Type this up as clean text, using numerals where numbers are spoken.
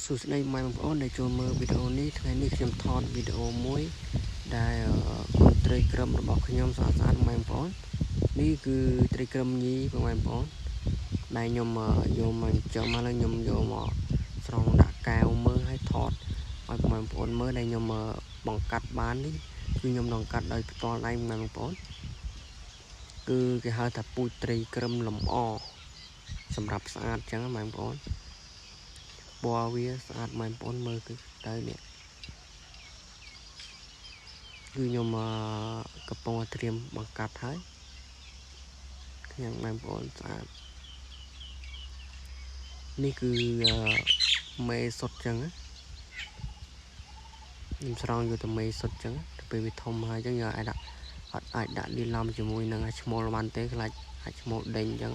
សួស្តីម៉ែបងប្អូនដែលចូលមើលវីដេអូនេះថ្ងៃនេះខ្ញុំថតវីដេអូមួយដែលគុណត្រីក្រឹមរបស់ខ្ញុំស្អាតម៉ែបងប្អូននេះគឺត្រីក្រឹមញីបងប្អូនដែលខ្ញុំយកមកចំមកហើយខ្ញុំយកមកស្រង់ដាក់កែវមើលហើយថតឲ្យបងប្អូនមើលដែលខ្ញុំបង្កាត់បាននេះគឺខ្ញុំបង្កាត់ដោយផ្ទាល់ដៃម៉ែបងប្អូនគឺគេហៅថាពូជត្រីក្រឹមលំអសម្រាប់ស្អាតចឹងម៉ែបងប្អូនពណ៌វាស្អាតម៉ែបងប្អូនមើលគឺទៅនេះគឺខ្ញុំកំពុងត្រៀមបង្កាត់ហើយខ្ញុំម៉ែបងប្អូនស្អាតនេះគឺមេសុតចឹងខ្ញុំស្រង់យកទៅមេសុតចឹងទៅពេលវាធំហើយចឹងយកឲ្យដាក់អត់អាចដាក់លាយឡំជាមួយនឹងឈ្មោលបានទេខ្លាចអាចឈ្មោលដេញចឹង